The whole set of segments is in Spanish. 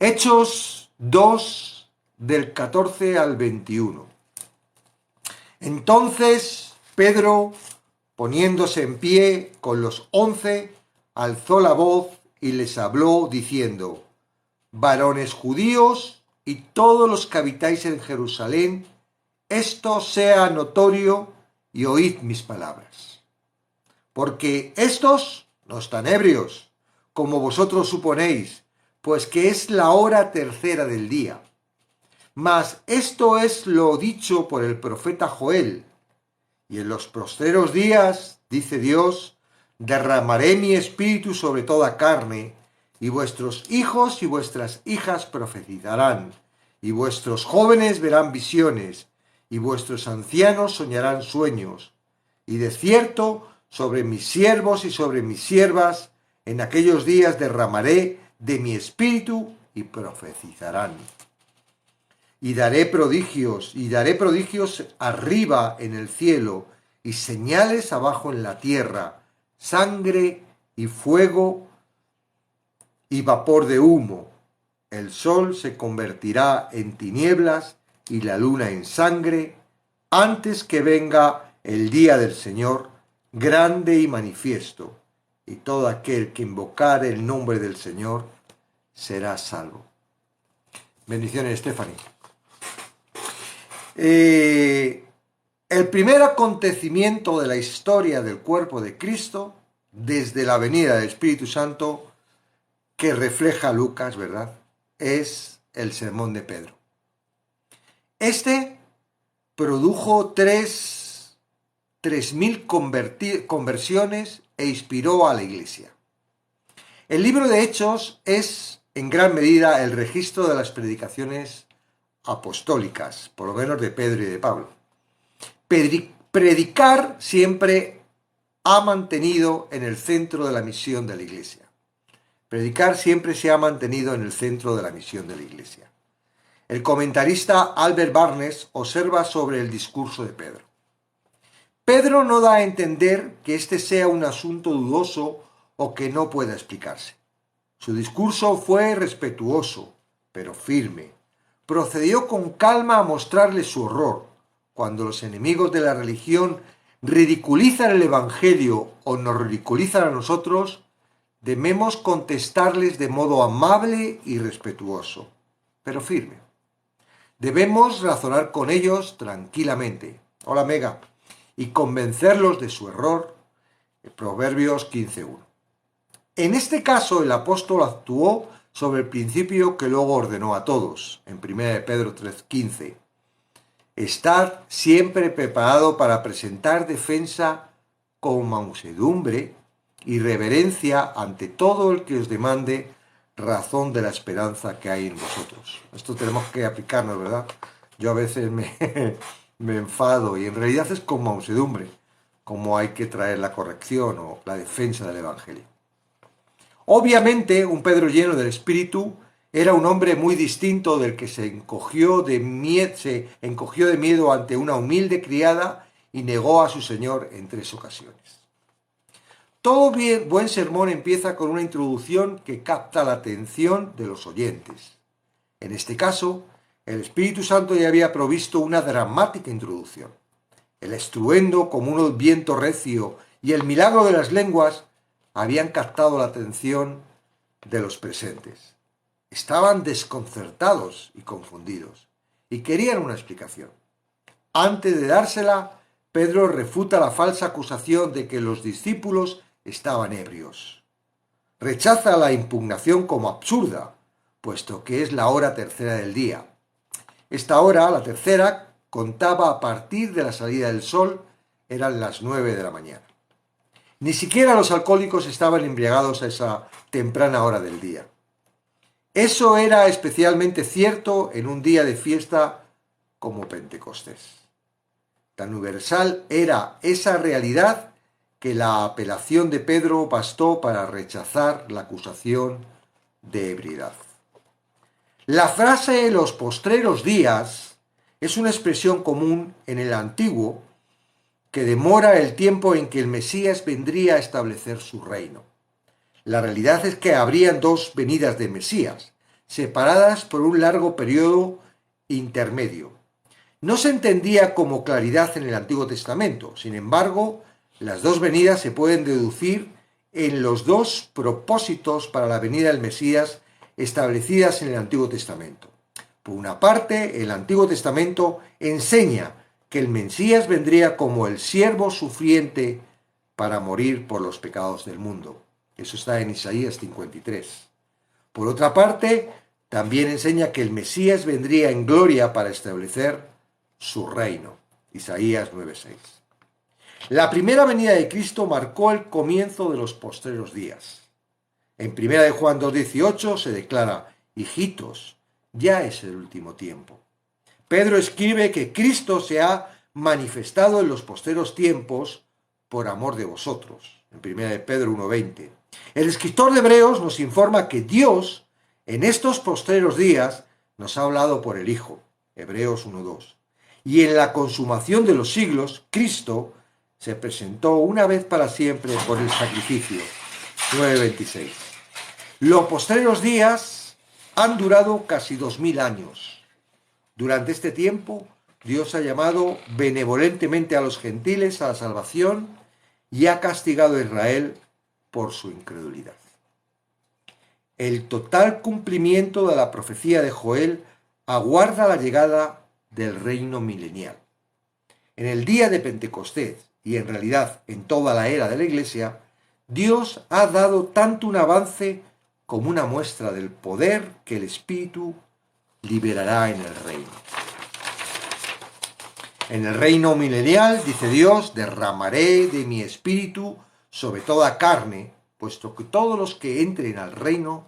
Hechos 2, del 14 al 21. Entonces Pedro, poniéndose en pie con los 11, alzó la voz y les habló diciendo: varones judíos y todos los que habitáis en Jerusalén, esto sea notorio y oíd mis palabras. Porque estos no están ebrios, como vosotros suponéis, pues que es la hora tercera del día. Mas esto es lo dicho por el profeta Joel. Y en los postreros días, dice Dios, derramaré mi espíritu sobre toda carne, y vuestros hijos y vuestras hijas profetizarán, y vuestros jóvenes verán visiones, y vuestros ancianos soñarán sueños. Y de cierto, sobre mis siervos y sobre mis siervas, en aquellos días derramaré de mi espíritu y profetizarán. Y daré prodigios arriba en el cielo y señales abajo en la tierra, sangre y fuego y vapor de humo. El sol se convertirá en tinieblas y la luna en sangre, antes que venga el día del Señor, grande y manifiesto, y todo aquel que invocare el nombre del Señor será salvo. Bendiciones, Stephanie. El primer acontecimiento de la historia del cuerpo de Cristo, desde la venida del Espíritu Santo, que refleja Lucas, ¿verdad?, es el sermón de Pedro. Este produjo 3.000 conversiones e inspiró a la iglesia. El libro de Hechos es, en gran medida, el registro de las predicaciones apostólicas, por lo menos de Pedro y de Pablo. Predicar siempre ha mantenido en el centro de la misión de la iglesia. Predicar siempre se ha mantenido en el centro de la misión de la iglesia. El comentarista Albert Barnes observa sobre el discurso de Pedro. Pedro no da a entender que este sea un asunto dudoso o que no pueda explicarse. Su discurso fue respetuoso, pero firme. Procedió con calma a mostrarle su horror. Cuando los enemigos de la religión ridiculizan el Evangelio o nos ridiculizan a nosotros, debemos contestarles de modo amable y respetuoso, pero firme. Debemos razonar con ellos tranquilamente. Hola, Mega. Y convencerlos de su error. Proverbios 15:1. En este caso, el apóstol actuó sobre el principio que luego ordenó a todos, en 1 Pedro 3:15. Estad siempre preparado para presentar defensa con mansedumbre y reverencia ante todo el que os demande razón de la esperanza que hay en vosotros. Esto tenemos que aplicarnos, ¿verdad? Yo a veces me enfado y en realidad es con mansedumbre como hay que traer la corrección o la defensa del Evangelio. Obviamente, un Pedro lleno del Espíritu era un hombre muy distinto del que se encogió de miedo ante una humilde criada y negó a su Señor en 3 ocasiones. Todo buen sermón empieza con una introducción que capta la atención de los oyentes. En este caso, el Espíritu Santo ya había provisto una dramática introducción. El estruendo como un viento recio y el milagro de las lenguas habían captado la atención de los presentes. Estaban desconcertados y confundidos y querían una explicación. Antes de dársela, Pedro refuta la falsa acusación de que los discípulos estaban ebrios. Rechaza la impugnación como absurda, puesto que es la hora tercera del día. Esta hora, la tercera, contaba a partir de la salida del sol, eran las 9 de la mañana. Ni siquiera los alcohólicos estaban embriagados a esa temprana hora del día. Eso era especialmente cierto en un día de fiesta como Pentecostés. Tan universal era esa realidad que la apelación de Pedro bastó para rechazar la acusación de ebriedad. La frase "los postreros días" es una expresión común en el Antiguo que demora el tiempo en que el Mesías vendría a establecer su reino. La realidad es que habrían 2 venidas de Mesías. separadas por un largo periodo intermedio. No se entendía como claridad en el Antiguo Testamento. Sin embargo, las dos venidas se pueden deducir en los dos propósitos para la venida del Mesías establecidas en el Antiguo Testamento. Por una parte, el Antiguo Testamento enseña que el Mesías vendría como el siervo sufriente para morir por los pecados del mundo. Eso está en Isaías 53. Por otra parte, también enseña que el Mesías vendría en gloria para establecer su reino. Isaías 9:6. La primera venida de Cristo marcó el comienzo de los postreros días. En 1 de Juan 2:18 se declara: hijitos, ya es el último tiempo. Pedro escribe que Cristo se ha manifestado en los postreros tiempos por amor de vosotros. En 1 de Pedro 1:20. El escritor de Hebreos nos informa que Dios en estos postreros días nos ha hablado por el Hijo. Hebreos 1:2. Y en la consumación de los siglos, Cristo se presentó una vez para siempre por el sacrificio. 9:26. Los postreros días han durado casi 2000 años. Durante este tiempo, Dios ha llamado benevolentemente a los gentiles a la salvación y ha castigado a Israel por su incredulidad. El total cumplimiento de la profecía de Joel aguarda la llegada del reino milenial. En el día de Pentecostés, y en realidad en toda la era de la Iglesia, Dios ha dado tanto un avance como una muestra del poder que el Espíritu liberará en el reino. En el reino milenial, dice Dios, derramaré de mi Espíritu sobre toda carne, puesto que todos los que entren al reino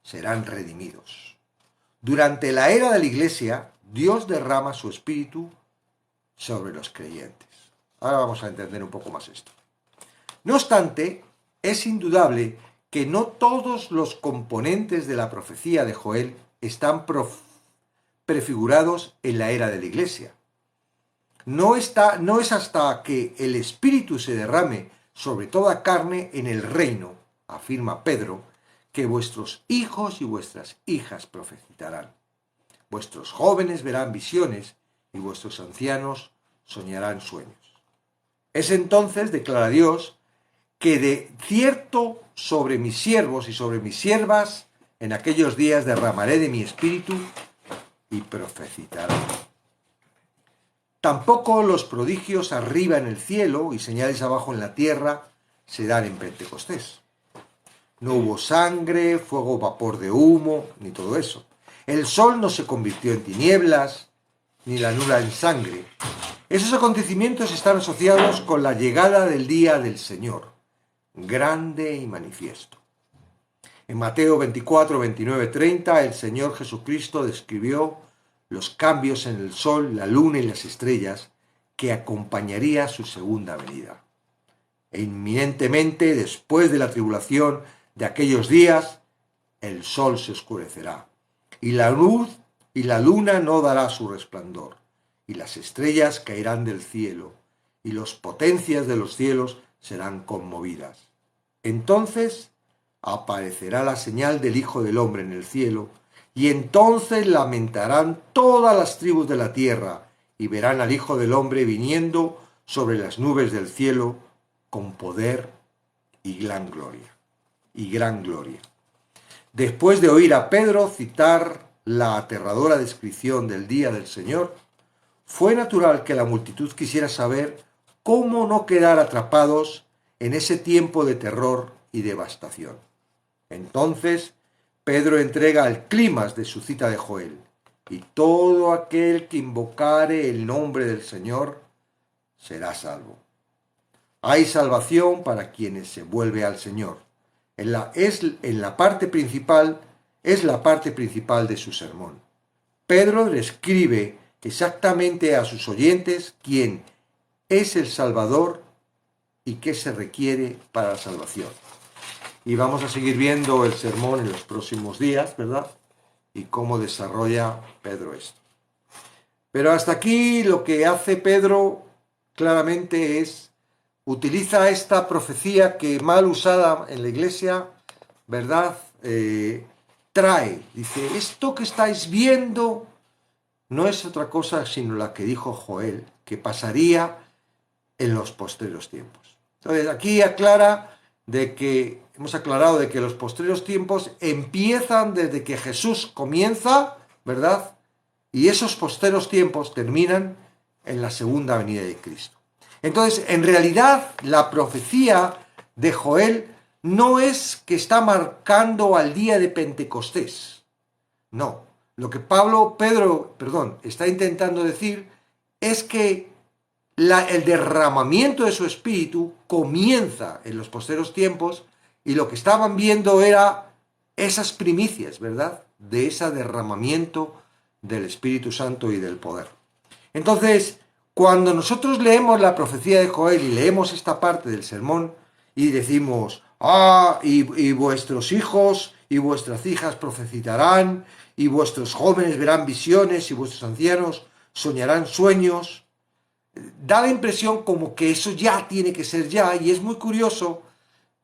serán redimidos. Durante la era de la Iglesia, Dios derrama su Espíritu sobre los creyentes. Ahora vamos a entender un poco más esto. No obstante, es indudable que no todos los componentes de la profecía de Joel están prefigurados en la era de la Iglesia. No es hasta que el Espíritu se derrame sobre toda carne en el reino, afirma Pedro, que vuestros hijos y vuestras hijas profetizarán. Vuestros jóvenes verán visiones y vuestros ancianos soñarán sueños. Es entonces, declara Dios, que de cierto sobre mis siervos y sobre mis siervas en aquellos días derramaré de mi espíritu y profetizarán. Tampoco los prodigios arriba en el cielo y señales abajo en la tierra se dan en Pentecostés. No hubo sangre, fuego, vapor de humo, ni todo eso. El sol no se convirtió en tinieblas, ni la luna en sangre. Esos acontecimientos están asociados con la llegada del día del Señor, grande y manifiesto. En Mateo 24, 29, 30, el Señor Jesucristo describió los cambios en el sol, la luna y las estrellas que acompañaría su segunda venida. E inminentemente, después de la tribulación de aquellos días, el sol se oscurecerá, y la luz y la luna no dará su resplandor, y las estrellas caerán del cielo, y las potencias de los cielos serán conmovidas. Entonces aparecerá la señal del Hijo del Hombre en el cielo, y entonces lamentarán todas las tribus de la tierra, y verán al Hijo del Hombre viniendo sobre las nubes del cielo con poder y gran gloria. Después de oír a Pedro citar la aterradora descripción del día del Señor, fue natural que la multitud quisiera saber cómo no quedar atrapados en ese tiempo de terror y devastación. Entonces, Pedro entrega el clímax de su cita de Joel: y todo aquel que invocare el nombre del Señor será salvo. Hay salvación para quienes se vuelve al Señor. Es la parte principal de su sermón. Pedro describe exactamente a sus oyentes quién es el Salvador y qué se requiere para la salvación. Y vamos a seguir viendo el sermón en los próximos días, ¿verdad? Y cómo desarrolla Pedro esto. Pero hasta aquí lo que hace Pedro claramente es utiliza esta profecía que mal usada en la iglesia, ¿verdad? trae. Dice, esto que estáis viendo no es otra cosa sino la que dijo Joel, que pasaría en los postreros tiempos. Entonces, aquí hemos aclarado de que los postreros tiempos empiezan desde que Jesús comienza, ¿verdad? Y esos postreros tiempos terminan en la segunda venida de Cristo. Entonces, en realidad, la profecía de Joel no es que está marcando al día de Pentecostés. No. Lo que Pedro, está intentando decir es que el derramamiento de su espíritu comienza en los postreros tiempos y lo que estaban viendo era esas primicias, ¿verdad? De ese derramamiento del Espíritu Santo y del poder. Entonces, cuando nosotros leemos la profecía de Joel y leemos esta parte del sermón y decimos, y vuestros hijos y vuestras hijas profetizarán, y vuestros jóvenes verán visiones, y vuestros ancianos soñarán sueños, da la impresión como que eso ya tiene que ser ya, y es muy curioso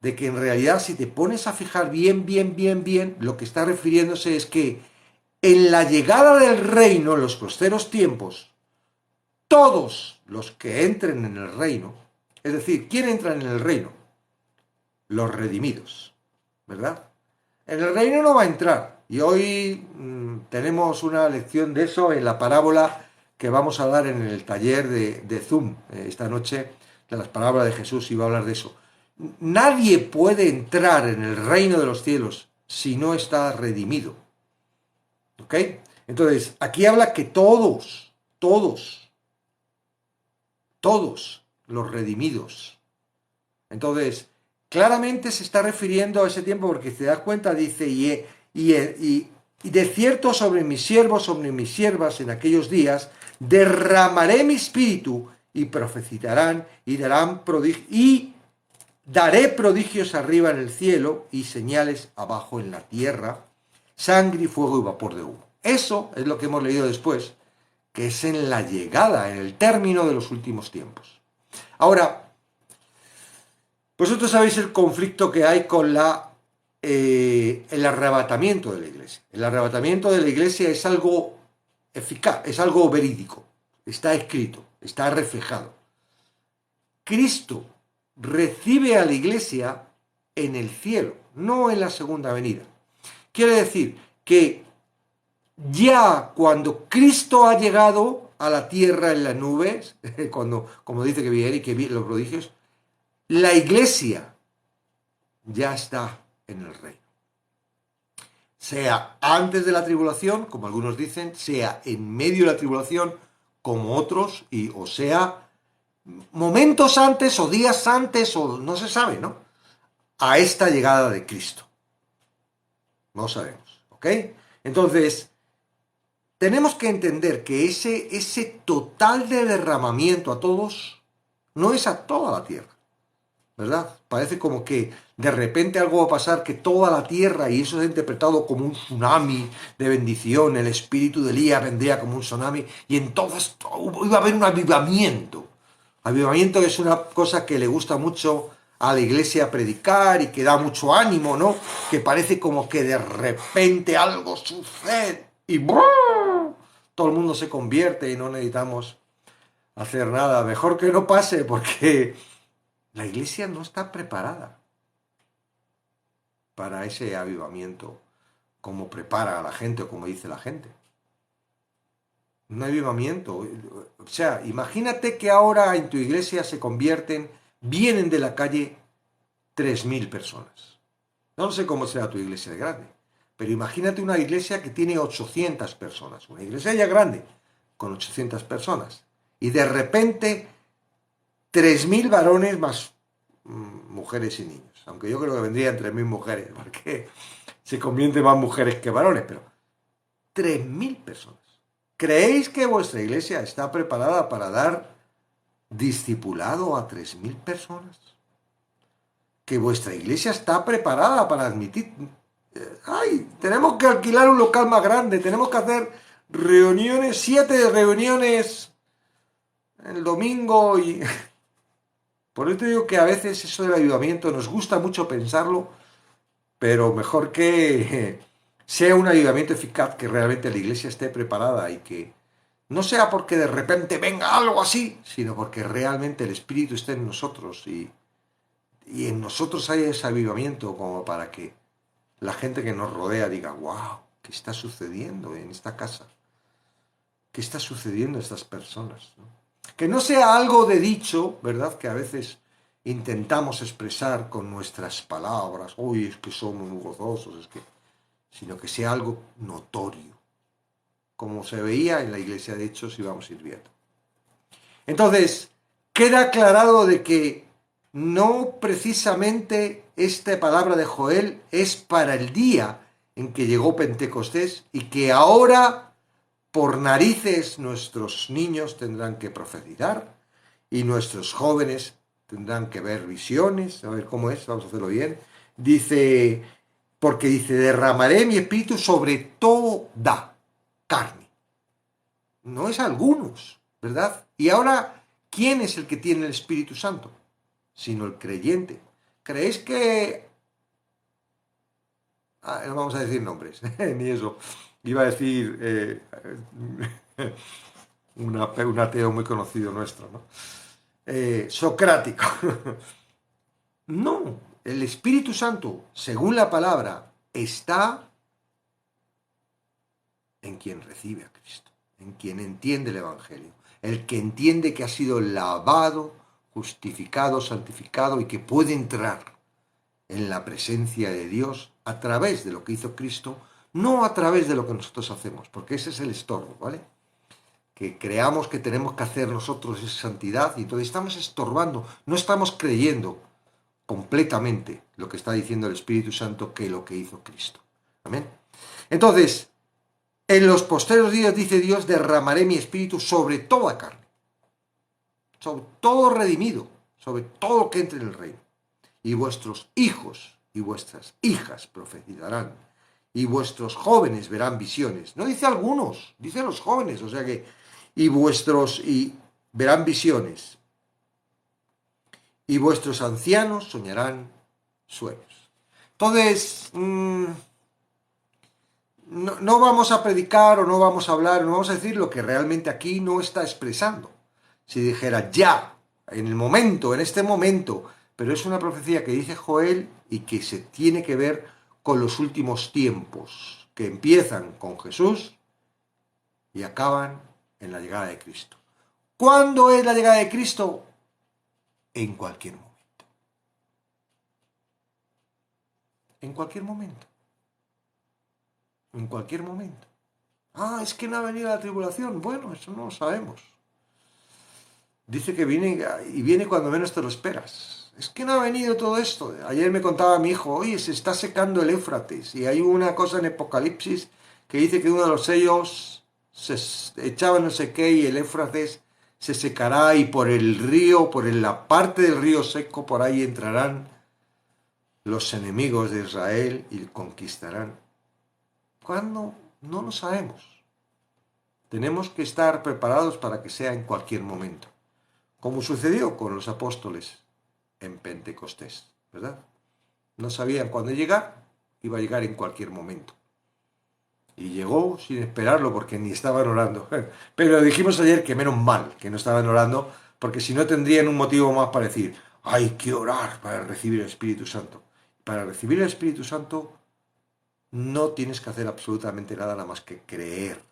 de que en realidad si te pones a fijar bien, lo que está refiriéndose es que en la llegada del reino, en los postreros tiempos, todos los que entren en el reino, es decir, ¿quién entra en el reino? Los redimidos, ¿verdad? En el reino no va a entrar, y hoy tenemos una lección de eso en la parábola que vamos a dar en el taller de Zoom esta noche, de las parábolas de Jesús, y va a hablar de eso. Nadie puede entrar en el reino de los cielos si no está redimido. ¿Ok? Entonces, aquí habla que todos los redimidos. Entonces, claramente se está refiriendo a ese tiempo porque si te das cuenta, dice, y de cierto sobre mis siervos, sobre mis siervas en aquellos días, derramaré mi espíritu y profetizarán y daré prodigios arriba en el cielo y señales abajo en la tierra, sangre y fuego y vapor de humo. Eso es lo que hemos leído después, que es en la llegada, en el término de los últimos tiempos. Ahora, vosotros sabéis el conflicto que hay con el arrebatamiento de la iglesia. El arrebatamiento de la iglesia es algo eficaz, es algo verídico, está escrito, está reflejado. Cristo recibe a la iglesia en el cielo, no en la segunda venida. Quiere decir que ya cuando Cristo ha llegado a la tierra en las nubes, como dice que viene y que vi los prodigios, la iglesia ya está en el reino. Sea antes de la tribulación, como algunos dicen, sea en medio de la tribulación, como otros, o sea momentos antes o días antes, o no se sabe, ¿no? A esta llegada de Cristo. No sabemos, ¿ok? Entonces, tenemos que entender que ese total de derramamiento a todos no es a toda la tierra, ¿verdad? Parece como que de repente algo va a pasar que toda la tierra, y eso es interpretado como un tsunami de bendición, el espíritu de Elías vendría como un tsunami, y en todas iba a haber un avivamiento. Avivamiento es una cosa que le gusta mucho a la iglesia predicar y que da mucho ánimo, ¿no? Que parece como que de repente algo sucede y ¡brrr! Todo el mundo se convierte y no necesitamos hacer nada. Mejor que no pase porque la iglesia no está preparada para ese avivamiento como prepara a la gente o como dice la gente. Un avivamiento. O sea, imagínate que ahora en tu iglesia vienen de la calle 3.000 personas. No sé cómo será tu iglesia de grande, pero imagínate una iglesia que tiene 800 personas. Una iglesia ya grande, con 800 personas. Y de repente 3.000 varones más mujeres y niños. Aunque yo creo que vendrían 3.000 mujeres, porque se convierten más mujeres que varones, pero 3.000 personas. ¿Creéis que vuestra iglesia está preparada para dar discipulado a 3.000 personas? ¿Que vuestra iglesia está preparada para admitir? Tenemos que alquilar un local más grande, tenemos que hacer reuniones, 7 reuniones el domingo y... Por eso digo que a veces eso del avivamiento nos gusta mucho pensarlo, pero mejor que sea un avivamiento eficaz, que realmente la iglesia esté preparada y que no sea porque de repente venga algo así, sino porque realmente el Espíritu esté en nosotros y en nosotros haya ese avivamiento como para que la gente que nos rodea diga, wow, ¿qué está sucediendo en esta casa? ¿Qué está sucediendo a estas personas? ¿No? Que no sea algo de dicho, ¿verdad? Que a veces intentamos expresar con nuestras palabras, uy, es que somos muy gozosos, es que, sino que sea algo notorio, como se veía en la iglesia de Hechos y vamos a ir viendo. Entonces, queda aclarado de que no precisamente esta palabra de Joel es para el día en que llegó Pentecostés y que ahora por narices nuestros niños tendrán que profetizar y nuestros jóvenes tendrán que ver visiones. A ver cómo es, vamos a hacerlo bien. Dice, porque dice, derramaré mi espíritu sobre toda carne. No es algunos, ¿verdad? Y ahora, ¿quién es el que tiene el Espíritu Santo? Sino el creyente. ¿Creéis que... no vamos a decir nombres, ni eso. Iba a decir un ateo muy conocido nuestro, ¿no? Socrático. No, el Espíritu Santo, según la palabra, está en quien recibe a Cristo, en quien entiende el Evangelio, el que entiende que ha sido lavado, justificado, santificado y que puede entrar en la presencia de Dios a través de lo que hizo Cristo, no a través de lo que nosotros hacemos, porque ese es el estorbo, ¿vale? Que creamos que tenemos que hacer nosotros esa santidad y entonces estamos estorbando, no estamos creyendo completamente lo que está diciendo el Espíritu Santo que lo que hizo Cristo. Amén. Entonces, en los postreros días, dice Dios, derramaré mi espíritu sobre toda carne, sobre todo redimido, sobre todo lo que entre en el reino. Y vuestros hijos y vuestras hijas profetizarán, y vuestros jóvenes verán visiones. No dice algunos, dice los jóvenes, o sea que, y verán visiones, y vuestros ancianos soñarán sueños. Entonces, no vamos a predicar o no vamos a hablar, no vamos a decir lo que realmente aquí no está expresando. Si dijera ya, en el momento, en este momento, pero es una profecía que dice Joel y que se tiene que ver con los últimos tiempos, que empiezan con Jesús y acaban en la llegada de Cristo. ¿Cuándo es la llegada de Cristo? En cualquier momento. En cualquier momento. En cualquier momento. Ah, es que no ha venido la tribulación. Bueno, eso no lo sabemos. Dice que viene y viene cuando menos te lo esperas. Es que no ha venido todo esto. Ayer me contaba mi hijo, oye, se está secando el Éufrates. Y hay una cosa en Apocalipsis que dice que uno de los sellos se echaba no sé qué y el Éufrates se secará y por el río, la parte del río seco, por ahí entrarán los enemigos de Israel y conquistarán. ¿Cuándo? No lo sabemos. Tenemos que estar preparados para que sea en cualquier momento, como sucedió con los apóstoles en Pentecostés, ¿verdad? No sabían cuándo llegar, iba a llegar en cualquier momento. Y llegó sin esperarlo porque ni estaban orando. Pero dijimos ayer que menos mal que no estaban orando, porque si no tendrían un motivo más para decir, hay que orar para recibir el Espíritu Santo. Para recibir el Espíritu Santo no tienes que hacer absolutamente nada más que creer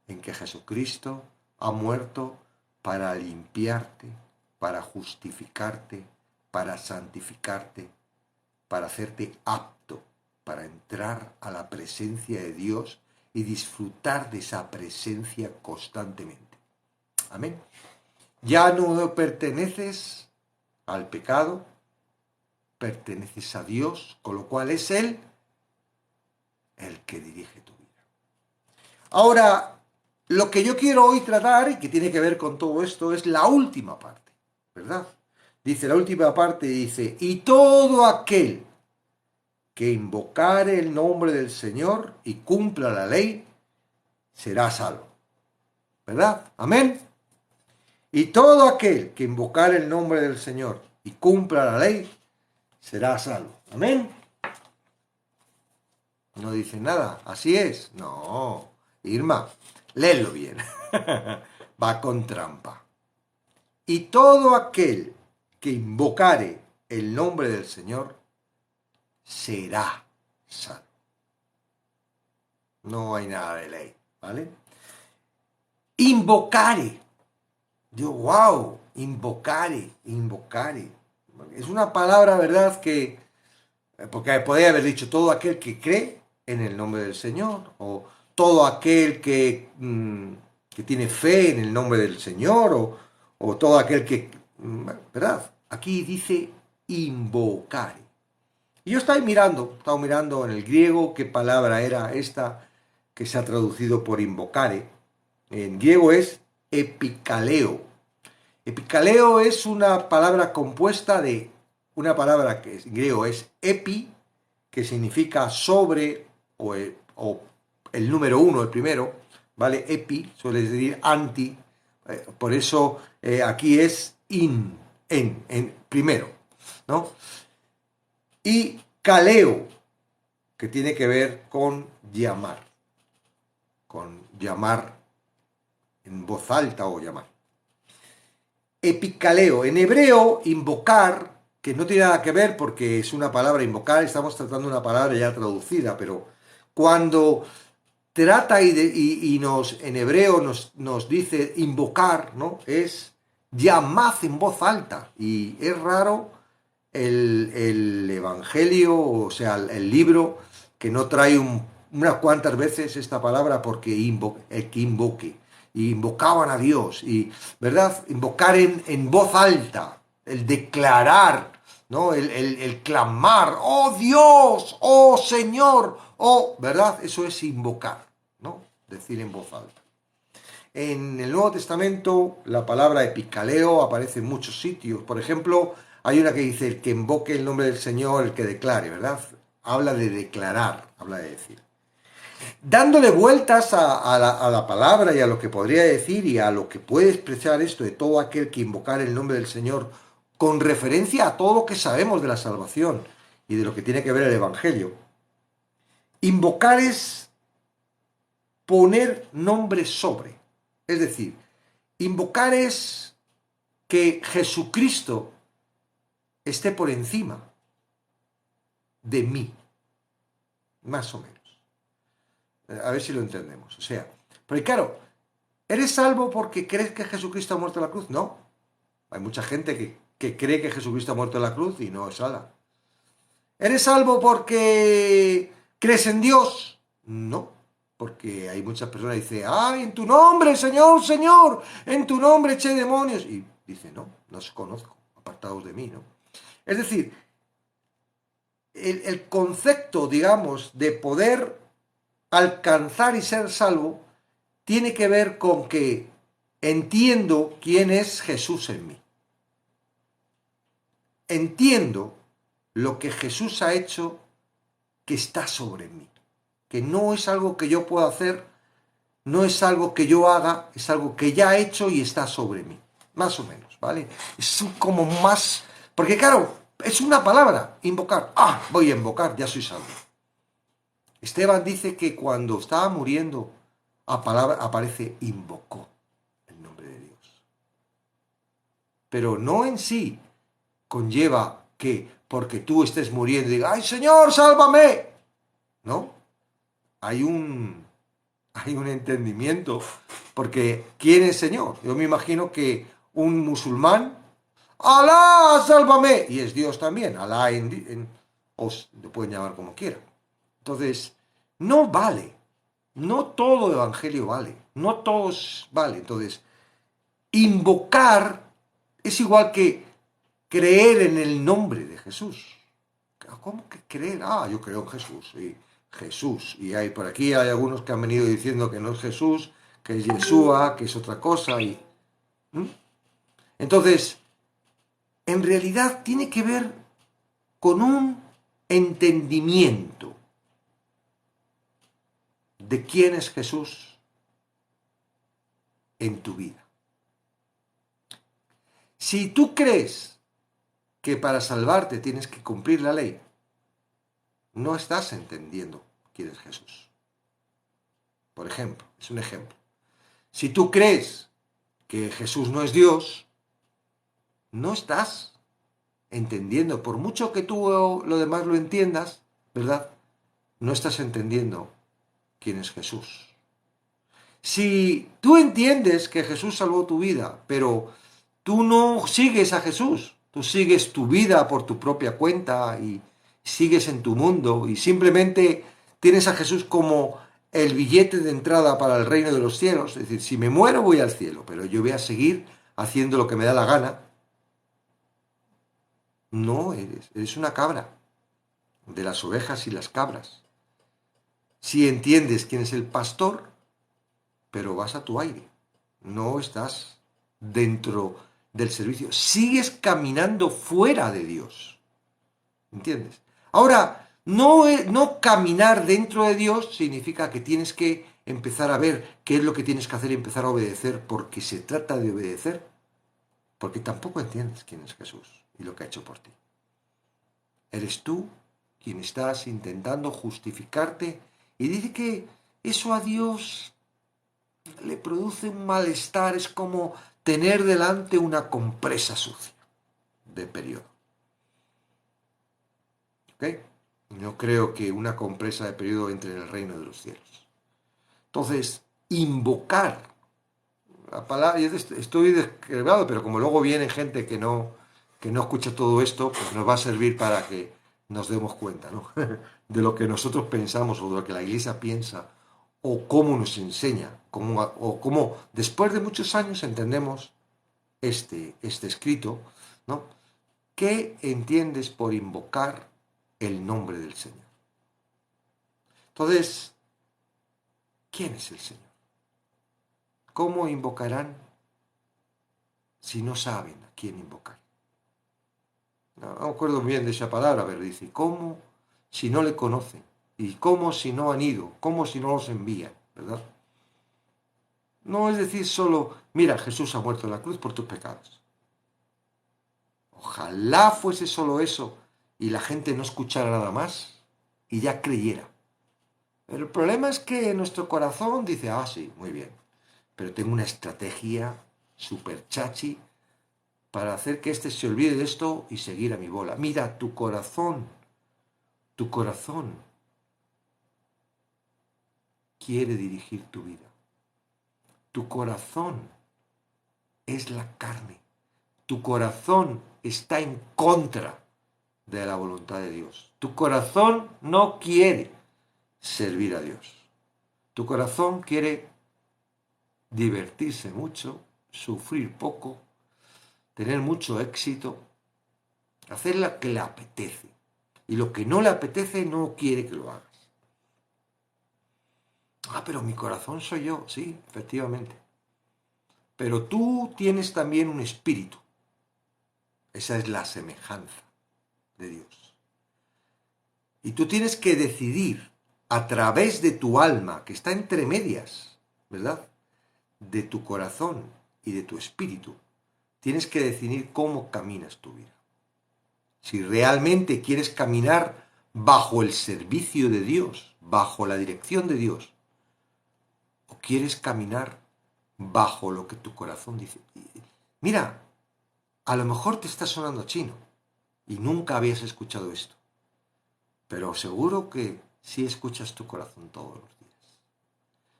en que Jesucristo ha muerto para limpiarte, para justificarte, para santificarte, para hacerte apto para entrar a la presencia de Dios y disfrutar de esa presencia constantemente. Amén. Ya no perteneces al pecado, perteneces a Dios, con lo cual es Él el que dirige tu vida. Ahora, lo que yo quiero hoy tratar, y que tiene que ver con todo esto, es la última parte, ¿verdad? Dice, la última parte dice, y todo aquel que invocare el nombre del Señor y cumpla la ley, será salvo. ¿Verdad? Amén. Y todo aquel que invocare el nombre del Señor y cumpla la ley, será salvo. Amén. No dice nada. Así es. No. Irma, léelo bien. Va con trampa. Y todo aquel que invocare el nombre del Señor será salvo. No hay nada de ley, ¿vale? Invocare. Yo, wow, invocare, invocare. Es una palabra, ¿verdad? Que, porque podría haber dicho todo aquel que cree en el nombre del Señor, o todo aquel que tiene fe en el nombre del Señor, o todo aquel que, ¿verdad? Aquí dice invocare. Y yo estaba mirando en el griego qué palabra era esta que se ha traducido por invocare. En griego es epicaleo. Epicaleo es una palabra compuesta de una palabra que en griego es epi, que significa sobre o el número uno, el primero, ¿vale? Epi, suele decir anti, por eso aquí es en primero, ¿no? Y caleo, que tiene que ver con llamar en voz alta o llamar. Epicaleo, en hebreo, invocar, que no tiene nada que ver porque es una palabra invocar, estamos tratando una palabra ya traducida, pero cuando trata en hebreo nos dice invocar, ¿no? Es llamad en voz alta. Y es raro el Evangelio, o sea, el libro, que no trae unas cuantas veces esta palabra porque el que invoque. Y invocaban a Dios, y, ¿verdad? Invocar en voz alta, el declarar, ¿no? El clamar, oh Dios, oh Señor, oh, ¿verdad? Eso es invocar, ¿no? Decir en voz alta. En el Nuevo Testamento la palabra epicaleo aparece en muchos sitios. Por ejemplo, hay una que dice el que invoque el nombre del Señor, el que declare, ¿verdad? Habla de declarar, habla de decir. Dándole vueltas a la palabra y a lo que podría decir y a lo que puede expresar esto de todo aquel que invocar el nombre del Señor con referencia a todo lo que sabemos de la salvación y de lo que tiene que ver el Evangelio. Invocar es poner nombre sobre. Es decir, invocar es que Jesucristo esté por encima de mí, más o menos. A ver si lo entendemos. O sea, porque claro, ¿eres salvo porque crees que Jesucristo ha muerto en la cruz? No. Hay mucha gente que cree que Jesucristo ha muerto en la cruz y no es salva. ¿Eres salvo porque crees en Dios? No. Porque hay muchas personas que dicen, ¡ay, en tu nombre, Señor, Señor! En tu nombre eché demonios. Y dice, no, no os conozco, apartados de mí, ¿no? Es decir, el concepto, digamos, de poder alcanzar y ser salvo tiene que ver con que entiendo quién es Jesús en mí. Entiendo lo que Jesús ha hecho que está sobre mí. Que no es algo que yo pueda hacer, no es algo que yo haga, es algo que ya ha hecho y está sobre mí. Más o menos, ¿vale? Es como más... Porque claro, es una palabra, invocar. Ah, voy a invocar, ya soy salvo. Esteban dice que cuando estaba muriendo, a palabra aparece invocó el nombre de Dios. Pero no en sí conlleva que porque tú estés muriendo diga, ¡ay Señor, sálvame! ¿No? Hay un entendimiento, porque ¿quién es Señor? Yo me imagino que un musulmán, ¡Alá, sálvame! Y es Dios también, Alá os lo pueden llamar como quieran. Entonces, no vale, no todo evangelio vale, no todos vale. Entonces, invocar es igual que creer en el nombre de Jesús. ¿Cómo que creer? Ah, yo creo en Jesús, sí. Jesús. Y hay por aquí hay algunos que han venido diciendo que no es Jesús, que es Yeshua, que es otra cosa. ¿Mm? Entonces, en realidad tiene que ver con un entendimiento de quién es Jesús en tu vida. Si tú crees que para salvarte tienes que cumplir la ley, no estás entendiendo quién es Jesús. Por ejemplo, es un ejemplo. Si tú crees que Jesús no es Dios, no estás entendiendo, por mucho que tú lo demás lo entiendas, ¿verdad? No estás entendiendo quién es Jesús. Si tú entiendes que Jesús salvó tu vida, pero tú no sigues a Jesús, tú sigues tu vida por tu propia cuenta y sigues en tu mundo y simplemente tienes a Jesús como el billete de entrada para el reino de los cielos, es decir, si me muero voy al cielo, pero yo voy a seguir haciendo lo que me da la gana, no eres una cabra de las ovejas y las cabras. Si entiendes quién es el pastor, pero vas a tu aire, no estás dentro del servicio, sigues caminando fuera de Dios, ¿entiendes? Ahora, no caminar dentro de Dios significa que tienes que empezar a ver qué es lo que tienes que hacer y empezar a obedecer porque se trata de obedecer, porque tampoco entiendes quién es Jesús y lo que ha hecho por ti. Eres tú quien estás intentando justificarte y dice que eso a Dios le produce un malestar, es como tener delante una compresa sucia de periodo. ¿Ok? No creo que una compresa de periodo entre en el reino de los cielos. Entonces, invocar la palabra, estoy descargado, pero como luego viene gente que no escucha todo esto, pues nos va a servir para que nos demos cuenta, ¿no? De lo que nosotros pensamos o de lo que la Iglesia piensa o cómo nos enseña, o cómo después de muchos años entendemos este escrito, ¿no? ¿Qué entiendes por invocar el nombre del Señor? Entonces, ¿quién es el Señor? ¿Cómo invocarán si no saben a quién invocar? No me acuerdo bien de esa palabra, pero dice, ¿cómo si no le conocen? ¿Y cómo si no han ido? ¿Cómo si no los envían? ¿Verdad? No es decir solo, mira, Jesús ha muerto en la cruz por tus pecados. Ojalá fuese solo eso y la gente no escuchara nada más y ya creyera. Pero el problema es que nuestro corazón dice, sí, muy bien, pero tengo una estrategia súper chachi para hacer que éste se olvide de esto y seguir a mi bola. Mira, tu corazón quiere dirigir tu vida. Tu corazón es la carne. Tu corazón está en contra de la voluntad de Dios. Tu corazón no quiere servir a Dios. Tu corazón quiere divertirse mucho, sufrir poco, tener mucho éxito, hacer lo que le apetece. Y lo que no le apetece no quiere que lo hagas. Pero mi corazón soy yo, sí, efectivamente. Pero tú tienes también un espíritu. Esa es la semejanza de Dios. Y tú tienes que decidir a través de tu alma, que está entre medias, ¿verdad? De tu corazón y de tu espíritu. Tienes que decidir cómo caminas tu vida. Si realmente quieres caminar bajo el servicio de Dios, bajo la dirección de Dios, o quieres caminar bajo lo que tu corazón dice. Mira, a lo mejor te está sonando chino y nunca habías escuchado esto, pero seguro que sí escuchas tu corazón todos los días.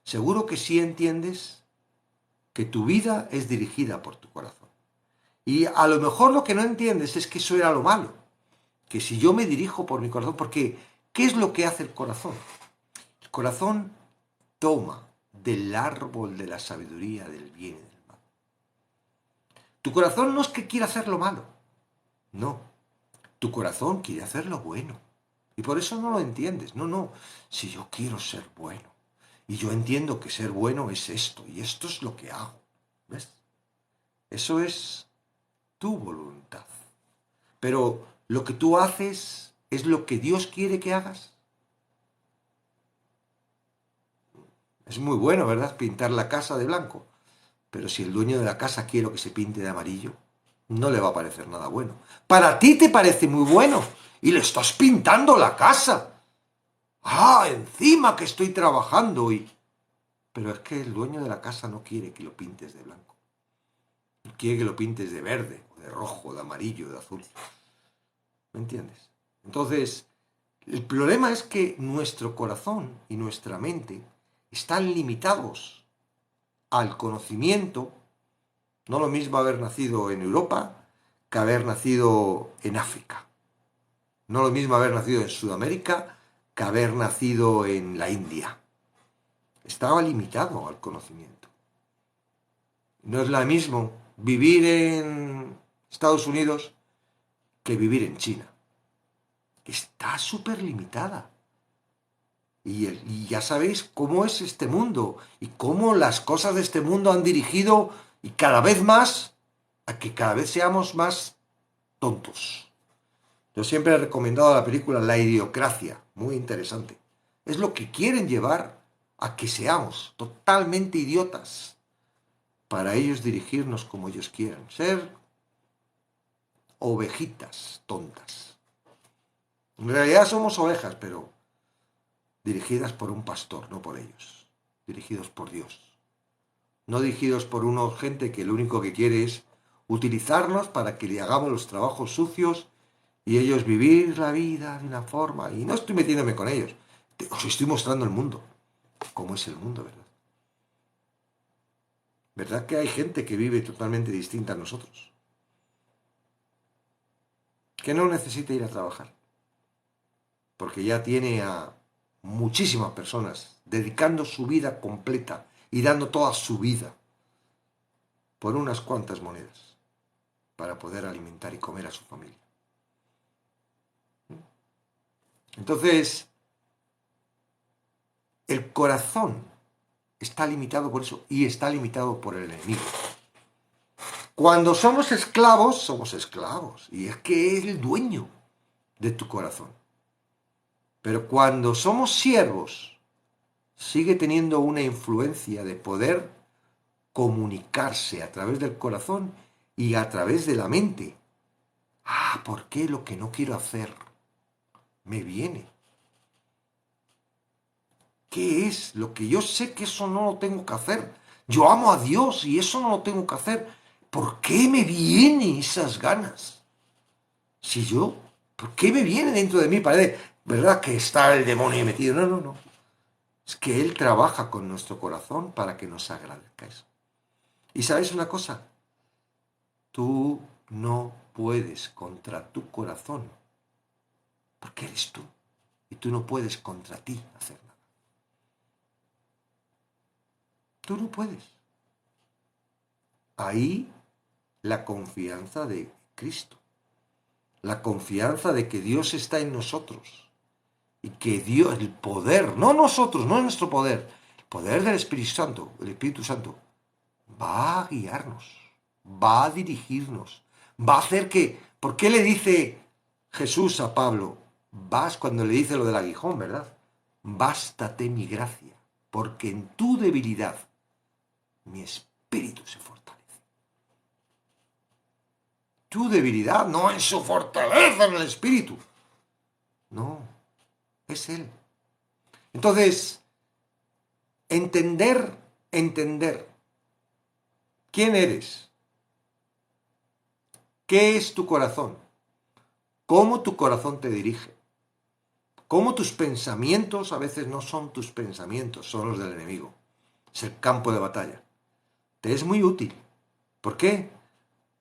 Seguro que sí entiendes que tu vida es dirigida por tu corazón. Y a lo mejor lo que no entiendes es que eso era lo malo, que si yo me dirijo por mi corazón, porque ¿qué es lo que hace el corazón? El corazón toma del árbol de la sabiduría del bien y del mal. Tu corazón no es que quiera hacer lo malo, no, tu corazón quiere hacer lo bueno. Y por eso no lo entiendes, no, si yo quiero ser bueno, y yo entiendo que ser bueno es esto, y esto es lo que hago, ¿ves? Eso es tu voluntad. Pero lo que tú haces es lo que Dios quiere que hagas. Es muy bueno, ¿verdad? Pintar la casa de blanco. Pero si el dueño de la casa quiere que se pinte de amarillo, no le va a parecer nada bueno. Para ti te parece muy bueno y le estás pintando la casa. ¡Ah, encima que estoy trabajando! Pero es que el dueño de la casa no quiere que lo pintes de blanco. No quiere que lo pintes de verde, o de rojo, de amarillo, de azul. ¿Me entiendes? Entonces, el problema es que nuestro corazón y nuestra mente están limitados al conocimiento. No lo mismo haber nacido en Europa que haber nacido en África. No lo mismo haber nacido en Sudamérica que haber nacido en la India. Estaba limitado al conocimiento. No es lo mismo vivir en Estados Unidos que vivir en China. Está súper limitada. Y ya sabéis cómo es este mundo y cómo las cosas de este mundo han dirigido y cada vez más a que cada vez seamos más tontos. Yo siempre he recomendado la película La Idiocracia, muy interesante. Es lo que quieren llevar a que seamos totalmente idiotas para ellos dirigirnos como ellos quieran, ser ovejitas tontas. En realidad somos ovejas, pero dirigidas por un pastor, no por ellos, dirigidos por Dios. No dirigidos por una gente que lo único que quiere es utilizarnos para que le hagamos los trabajos sucios y ellos vivir la vida de una forma. Y no estoy metiéndome con ellos, os estoy mostrando el mundo, cómo es el mundo, ¿verdad? ¿Verdad que hay gente que vive totalmente distinta a nosotros? Que no necesita ir a trabajar, porque ya tiene a muchísimas personas dedicando su vida completa y dando toda su vida por unas cuantas monedas para poder alimentar y comer a su familia. Entonces, el corazón está limitado por eso y está limitado por el enemigo. Cuando somos esclavos y es que es el dueño de tu corazón. Pero cuando somos siervos, sigue teniendo una influencia de poder comunicarse a través del corazón y a través de la mente. Ah, ¿por qué lo que no quiero hacer me viene? ¿Qué es lo que yo sé que eso no lo tengo que hacer? Yo amo a Dios y eso no lo tengo que hacer. ¿Por qué me vienen esas ganas? Si yo, ¿por qué me viene dentro de mí? Parece, ¿verdad? Que está el demonio metido. No, no, no. Es que Él trabaja con nuestro corazón para que nos agradezca eso. ¿Y sabes una cosa? Tú no puedes contra tu corazón, porque eres tú. Y tú no puedes contra ti hacer nada. Tú no puedes. Ahí la confianza de Cristo. La confianza de que Dios está en nosotros. Y que Dios, el poder, no nosotros, no nuestro poder, el poder del Espíritu Santo, va a guiarnos, va a dirigirnos, va a hacer que... ¿Por qué le dice Jesús a Pablo? Vas cuando le dice lo del aguijón, ¿verdad? Bástate mi gracia, porque en tu debilidad mi espíritu se fortalece. Tu debilidad no es su fortaleza en el espíritu. No, es Él. Entonces, entender quién eres, qué es tu corazón, cómo tu corazón te dirige, cómo tus pensamientos a veces no son tus pensamientos, son los del enemigo. Es el campo de batalla. Te es muy útil. ¿Por qué?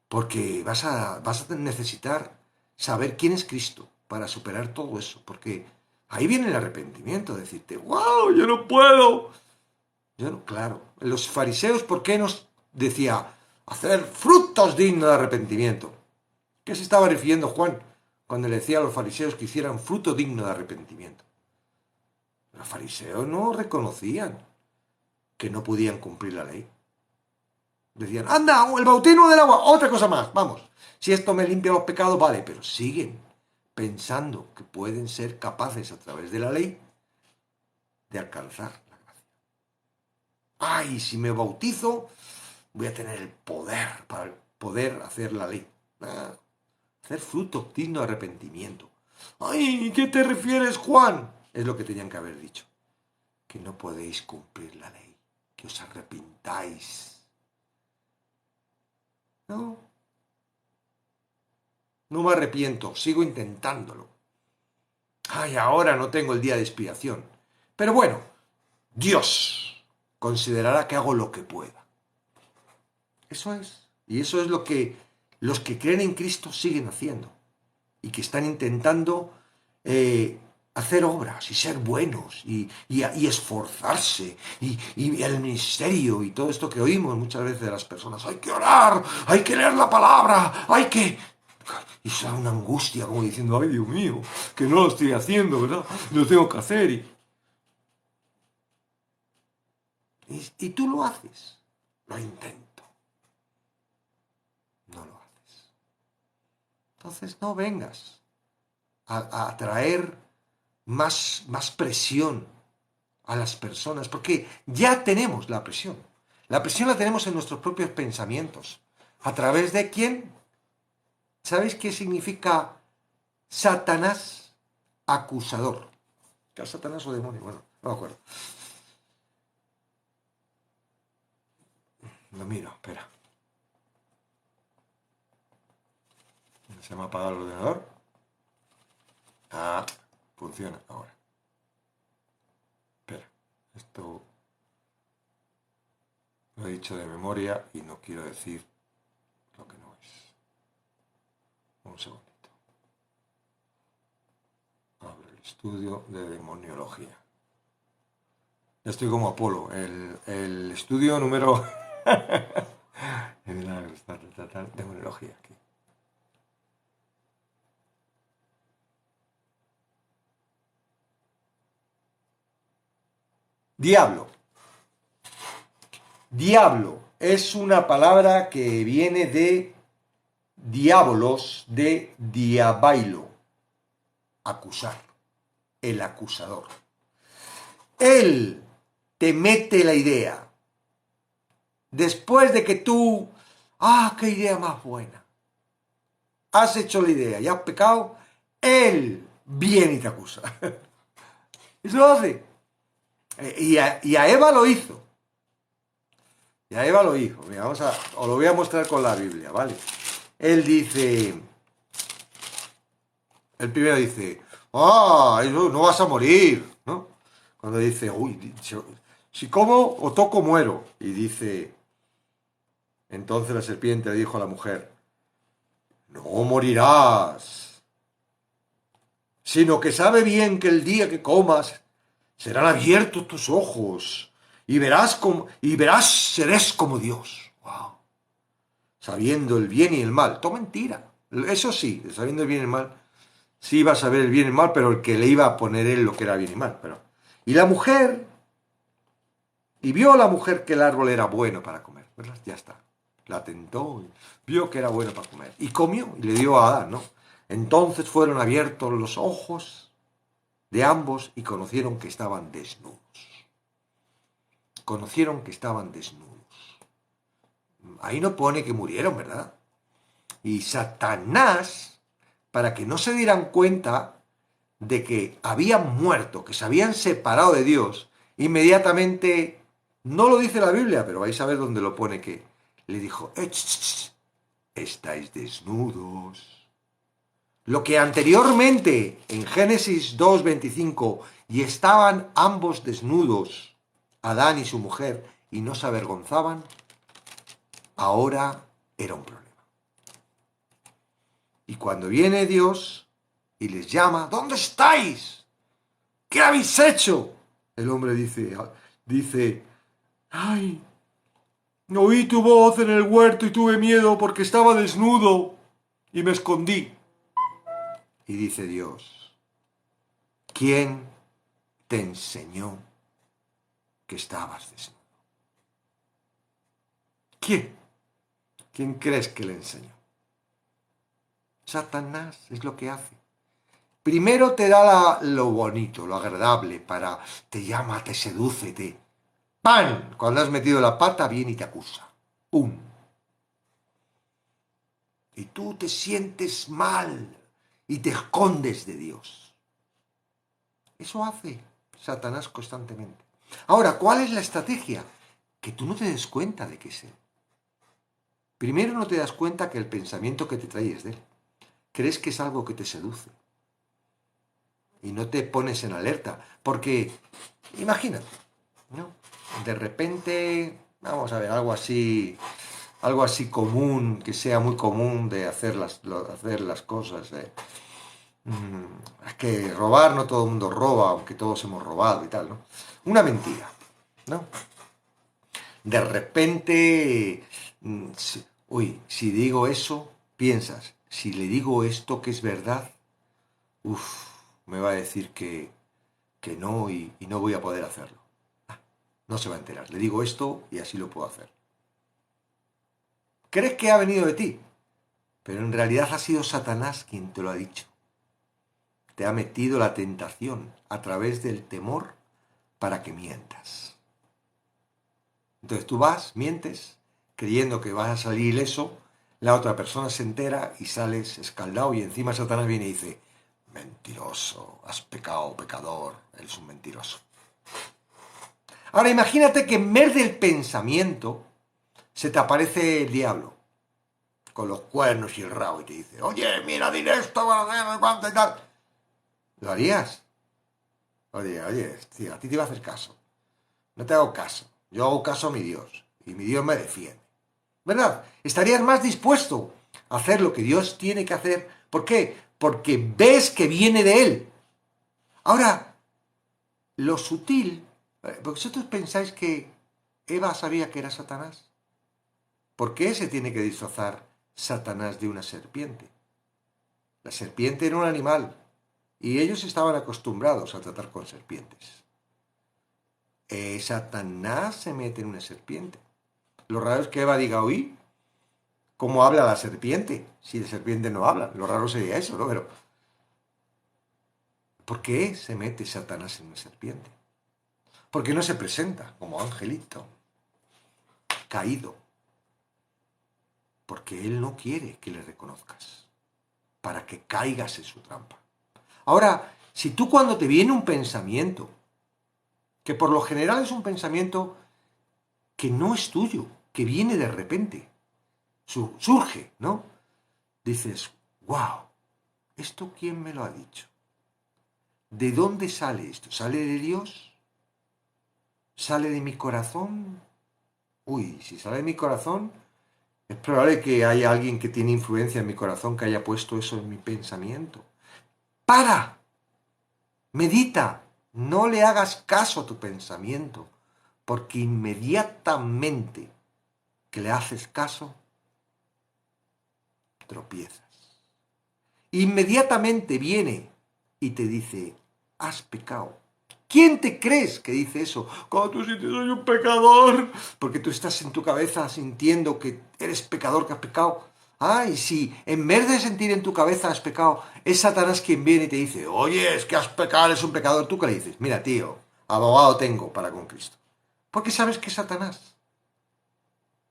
Porque vas a necesitar saber quién es Cristo para superar todo eso. Porque ahí viene el arrepentimiento, decirte, ¡wow! Yo no puedo. Yo no, claro. Los fariseos, ¿por qué nos decía hacer frutos dignos de arrepentimiento? ¿Qué se estaba refiriendo Juan cuando le decía a los fariseos que hicieran fruto digno de arrepentimiento? Los fariseos no reconocían que no podían cumplir la ley. Decían, anda, el bautismo del agua, otra cosa más, vamos. Si esto me limpia los pecados, vale, pero siguen pensando que pueden ser capaces a través de la ley de alcanzar la gracia. Ay, si me bautizo, voy a tener el poder para poder hacer la ley. Hacer fruto digno de arrepentimiento. Ay, ¿qué te refieres, Juan? Es lo que tenían que haber dicho. Que no podéis cumplir la ley, que os arrepintáis. No, no me arrepiento, sigo intentándolo. Ay, ahora no tengo el día de expiación. Pero bueno, Dios considerará que hago lo que pueda. Eso es. Y eso es lo que los que creen en Cristo siguen haciendo. Y que están intentando hacer obras y ser buenos y esforzarse y el ministerio y todo esto que oímos muchas veces de las personas. Hay que orar, hay que leer la palabra, hay que... Y eso da una angustia como diciendo, ay Dios mío, que no lo estoy haciendo, ¿verdad? Lo tengo que hacer. Y tú lo haces. Lo intento. No lo haces. Entonces no vengas a traer más presión a las personas, porque ya tenemos la presión. La presión la tenemos en nuestros propios pensamientos. ¿A través de quién? ¿Sabéis qué significa Satanás acusador? ¿Qué es Satanás o demonio? Bueno, no me acuerdo. Lo miro, espera. ¿Se me ha apagado el ordenador? Ah, funciona ahora. Espera, esto lo he dicho de memoria y no quiero decir lo que no es. Un segundito. Abro el estudio de demoniología. Estoy como Apolo, el estudio número... demoniología aquí. Diablo. Diablo es una palabra que viene de diabolos, de diabailo, acusar, el acusador. Él te mete la idea. Después de que tú, qué idea más buena. Has hecho la idea y has pecado, él viene y te acusa. Eso lo hace. Y a Eva lo hizo. Y a Eva lo hizo. Mira, os lo voy a mostrar con la Biblia, ¿vale? Él dice, el primero dice, no vas a morir, ¿no? Cuando dice, uy, si como o toco muero. Y dice, entonces la serpiente le dijo a la mujer, no morirás, sino que sabe bien que el día que comas serán abiertos tus ojos y serás como Dios. Wow. Sabiendo el bien y el mal. Todo mentira. Eso sí, sabiendo el bien y el mal, sí iba a saber el bien y el mal, pero el que le iba a poner él lo que era bien y mal. Y la mujer, y vio la mujer que el árbol era bueno para comer. ¿Verdad? Ya está. La tentó, vio que era bueno para comer. Y comió, y le dio a Adán, ¿no? Entonces fueron abiertos los ojos de ambos y conocieron que estaban desnudos. Conocieron que estaban desnudos. Ahí no pone que murieron, ¿verdad? Y Satanás, para que no se dieran cuenta de que habían muerto, que se habían separado de Dios, inmediatamente, no lo dice la Biblia, pero vais a ver dónde lo pone, que le dijo, estáis desnudos. Lo que anteriormente en Génesis 2:25 y estaban ambos desnudos, Adán y su mujer, y no se avergonzaban, ahora era un problema. Y cuando viene Dios y les llama, ¿dónde estáis? ¿Qué habéis hecho? El hombre dice, ay, oí tu voz en el huerto y tuve miedo porque estaba desnudo y me escondí. Y dice Dios, ¿quién te enseñó que estabas desnudo? ¿Quién? ¿Quién crees que le enseñó? Satanás es lo que hace. Primero te da lo bonito, lo agradable, te llama, te seduce, ¡pam! Cuando has metido la pata, viene y te acusa. ¡Pum! Y tú te sientes mal y te escondes de Dios. Eso hace Satanás constantemente. Ahora, ¿cuál es la estrategia? Que tú no te des cuenta de que es él. Primero no te das cuenta que el pensamiento que te trae es de él. Crees que es algo que te seduce. Y no te pones en alerta. Porque, imagínate, ¿no? De repente, vamos a ver, algo así común, que sea muy común de hacer las cosas. Es que robar, no todo el mundo roba, aunque todos hemos robado y tal, ¿no? Una mentira, ¿no? De repente, si digo eso, piensas, si le digo esto que es verdad, me va a decir que no y no voy a poder hacerlo. No se va a enterar. Le digo esto y así lo puedo hacer. ¿Crees que ha venido de ti? Pero en realidad ha sido Satanás quien te lo ha dicho. Te ha metido la tentación a través del temor para que mientas. Entonces tú vas, mientes, creyendo que vas a salir ileso, la otra persona se entera y sales escaldado y encima Satanás viene y dice, mentiroso, has pecado, pecador, eres un mentiroso. Ahora imagínate que en vez del pensamiento se te aparece el diablo con los cuernos y el rabo y te dice, oye, mira, dile esto, cuánto y tal. ¿Lo harías? Oye, tío, a ti te va a hacer caso. No te hago caso. Yo hago caso a mi Dios y mi Dios me defiende. ¿Verdad? Estarías más dispuesto a hacer lo que Dios tiene que hacer. ¿Por qué? Porque ves que viene de Él. Ahora, lo sutil, porque vosotros pensáis que Eva sabía que era Satanás. ¿Por qué se tiene que disfrazar Satanás de una serpiente? La serpiente era un animal y ellos estaban acostumbrados a tratar con serpientes. Satanás se mete en una serpiente. Lo raro es que Eva diga, oí, ¿cómo habla la serpiente? Si la serpiente no habla. Lo raro sería eso, ¿no? Pero, ¿por qué se mete Satanás en una serpiente? ¿Por qué no se presenta como angelito, caído? Porque él no quiere que le reconozcas, para que caigas en su trampa. Ahora, si tú cuando te viene un pensamiento, que por lo general es un pensamiento que no es tuyo, que viene de repente, surge, ¿no? Dices, wow, ¿esto quién me lo ha dicho? ¿De dónde sale esto? ¿Sale de Dios? ¿Sale de mi corazón? Uy, si sale de mi corazón, es probable que haya alguien que tiene influencia en mi corazón que haya puesto eso en mi pensamiento. ¡Para! Medita, no le hagas caso a tu pensamiento, porque inmediatamente que le haces caso, tropiezas. Inmediatamente viene y te dice, has pecado. ¿Quién te crees que dice eso? Cuando tú sientes, soy un pecador, porque tú estás en tu cabeza sintiendo que eres pecador, que has pecado. Y si en vez de sentir en tu cabeza has pecado, es Satanás quien viene y te dice, oye, es que has pecado, eres un pecador, ¿tú qué le dices? Mira, tío, abogado tengo para con Cristo. Porque sabes que es Satanás.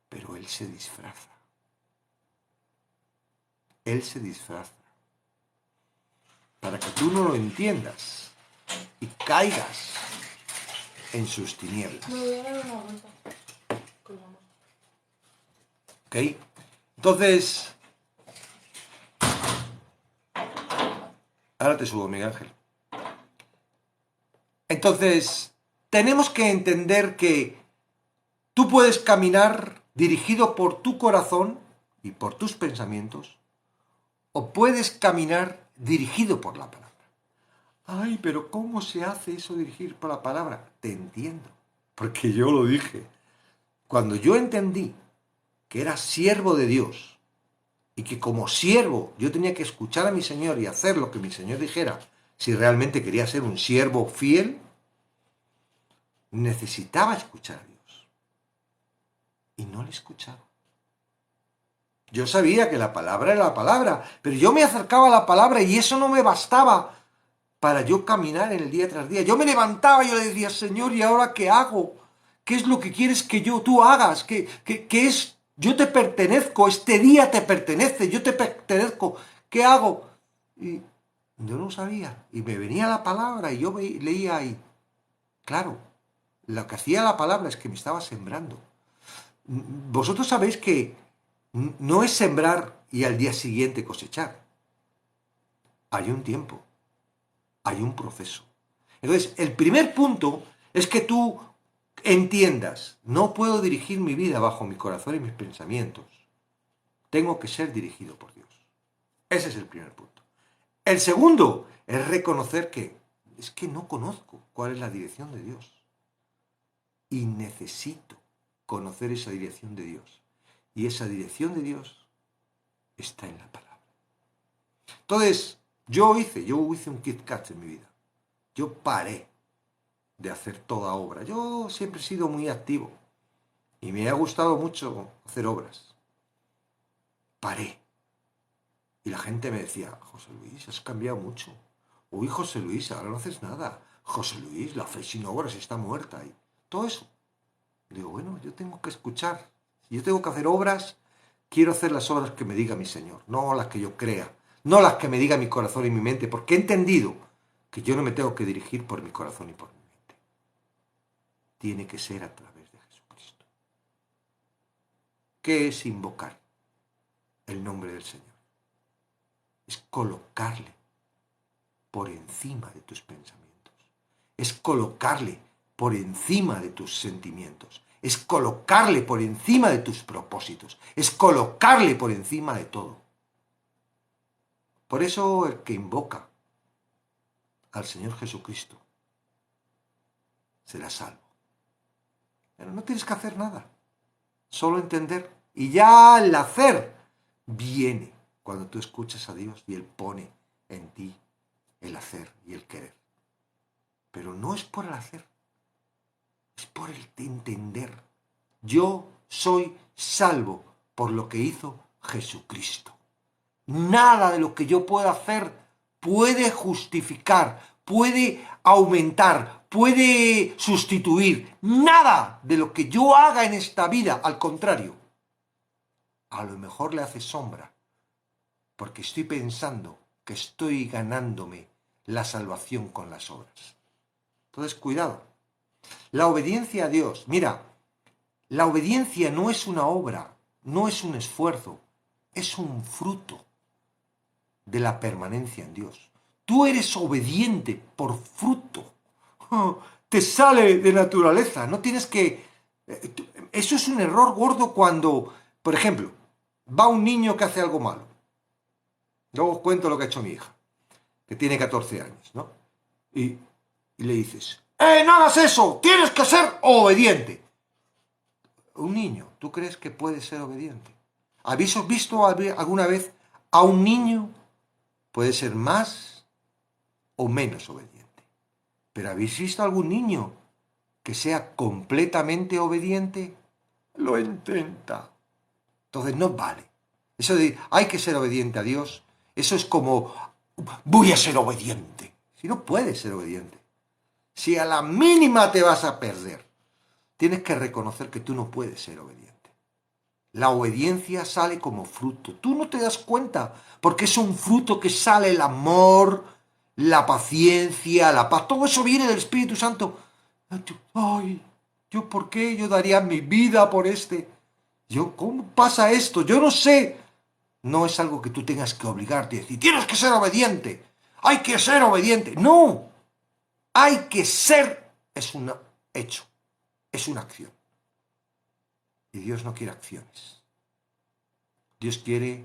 Pero él se disfraza. Él se disfraza. Para que tú no lo entiendas y caigas en sus tinieblas. Me voy a dar una vuelta. ¿Ok? Entonces, ahora te subo, Miguel Ángel. Entonces, tenemos que entender que tú puedes caminar dirigido por tu corazón y por tus pensamientos, o puedes caminar dirigido por la palabra. Ay, pero ¿cómo se hace eso dirigir por la palabra? Te entiendo, porque yo lo dije. Cuando yo entendí que era siervo de Dios y que como siervo yo tenía que escuchar a mi Señor y hacer lo que mi Señor dijera, si realmente quería ser un siervo fiel, necesitaba escuchar a Dios. Y no le escuchaba. Yo sabía que la palabra era la palabra, pero yo me acercaba a la palabra y eso no me bastaba para yo caminar en el día tras día. Yo me levantaba y yo le decía, Señor, ¿y ahora qué hago? ¿Qué es lo que quieres que tú hagas? ¿Qué es? Yo te pertenezco, este día te pertenece, yo te pertenezco. ¿Qué hago? Y Yo no sabía. Y me venía la palabra y yo leía ahí. Claro, lo que hacía la palabra es que me estaba sembrando. Vosotros sabéis que no es sembrar y al día siguiente cosechar. Hay un tiempo, hay un proceso. Entonces, el primer punto es que tú entiendas, no puedo dirigir mi vida bajo mi corazón y mis pensamientos. Tengo que ser dirigido por Dios. Ese es el primer punto. El segundo es reconocer que es que no conozco cuál es la dirección de Dios. Y necesito conocer esa dirección de Dios. Y esa dirección de Dios está en la palabra. Entonces, yo hice un Kit Kat en mi vida. Yo paré de hacer toda obra. Yo siempre he sido muy activo y me ha gustado mucho hacer obras. Paré. Y la gente me decía, José Luis, has cambiado mucho. Uy, José Luis, ahora no haces nada. José Luis, la fe sin obras está muerta. Y todo eso. Digo, bueno, yo tengo que escuchar. Si yo tengo que hacer obras, quiero hacer las obras que me diga mi Señor, no las que yo crea, no las que me diga mi corazón y mi mente, porque he entendido que yo no me tengo que dirigir por mi corazón y por mi mente. Tiene que ser a través de Jesucristo. ¿Qué es invocar el nombre del Señor? Es colocarle por encima de tus pensamientos. Es colocarle por encima de tus sentimientos. Es colocarle por encima de tus propósitos. Es colocarle por encima de todo. Por eso el que invoca al Señor Jesucristo será salvo. Pero no tienes que hacer nada. Solo entender. Y ya el hacer viene cuando tú escuchas a Dios y Él pone en ti el hacer y el querer. Pero no es por el hacer. Es por el entender. Yo soy salvo por lo que hizo Jesucristo. Nada de lo que yo pueda hacer puede justificar, puede aumentar, puede sustituir. Nada de lo que yo haga en esta vida, al contrario, a lo mejor le hace sombra, porque estoy pensando que estoy ganándome la salvación con las obras. Entonces, cuidado. La obediencia a Dios, mira, la obediencia no es una obra, no es un esfuerzo, es un fruto de la permanencia en Dios. Tú eres obediente por fruto. Te sale de naturaleza, no tienes que... Eso es un error gordo cuando, por ejemplo, va un niño que hace algo malo. Luego os cuento lo que ha hecho mi hija, que tiene 14 años, ¿no? Y le dices, no hagas eso! ¡Tienes que ser obediente! Un niño, ¿tú crees que puede ser obediente? ¿Habéis visto alguna vez a un niño? Puede ser más o menos obediente. Pero ¿habéis visto a algún niño que sea completamente obediente? Lo intenta. Entonces no vale. Eso de hay que ser obediente a Dios, eso es como voy a ser obediente. Si no puedes ser obediente. Si a la mínima te vas a perder, tienes que reconocer que tú no puedes ser obediente. La obediencia sale como fruto. Tú no te das cuenta, porque es un fruto que sale el amor, la paciencia, la paz. Todo eso viene del Espíritu Santo. Ay, ¿yo por qué? Yo daría mi vida por este. ¿Cómo pasa esto? Yo no sé. No es algo que tú tengas que obligarte y decir, tienes que ser obediente. Hay que ser obediente. No. Hay que ser. Es un hecho. Es una acción. Y Dios no quiere acciones. Dios quiere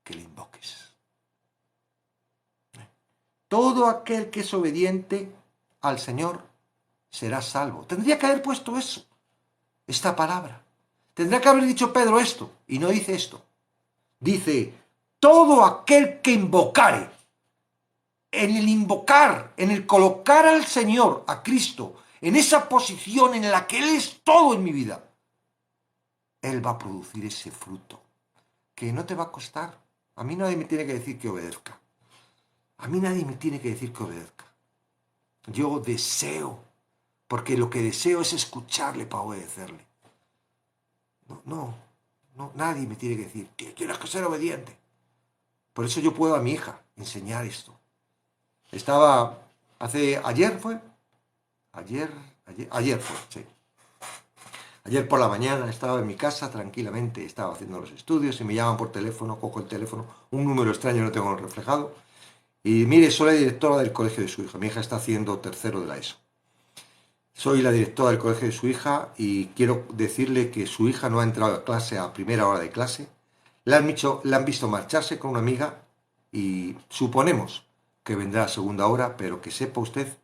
que le invoques. Todo aquel que es obediente al Señor será salvo. Tendría que haber puesto eso, esta palabra. Tendría que haber dicho Pedro esto, y no dice esto. Dice, todo aquel que invocare. En el invocar, en el colocar al Señor, a Cristo, en esa posición en la que Él es todo en mi vida, Él va a producir ese fruto, que no te va a costar. A mí nadie me tiene que decir que obedezca. A mí nadie me tiene que decir que obedezca. Yo deseo, porque lo que deseo es escucharle para obedecerle. No, nadie me tiene que decir que tienes que ser obediente. Por eso yo puedo a mi hija enseñar esto. Ayer fue, ayer fue, sí. Ayer por la mañana estaba en mi casa tranquilamente, estaba haciendo los estudios y me llaman por teléfono, cojo el teléfono, un número extraño no tengo reflejado. Y mire, soy la directora del colegio de su hija. Mi hija está haciendo tercero de la ESO. Soy la directora del colegio de su hija y quiero decirle que su hija no ha entrado a clase a primera hora de clase. La han visto marcharse con una amiga y suponemos que vendrá a segunda hora, pero que sepa usted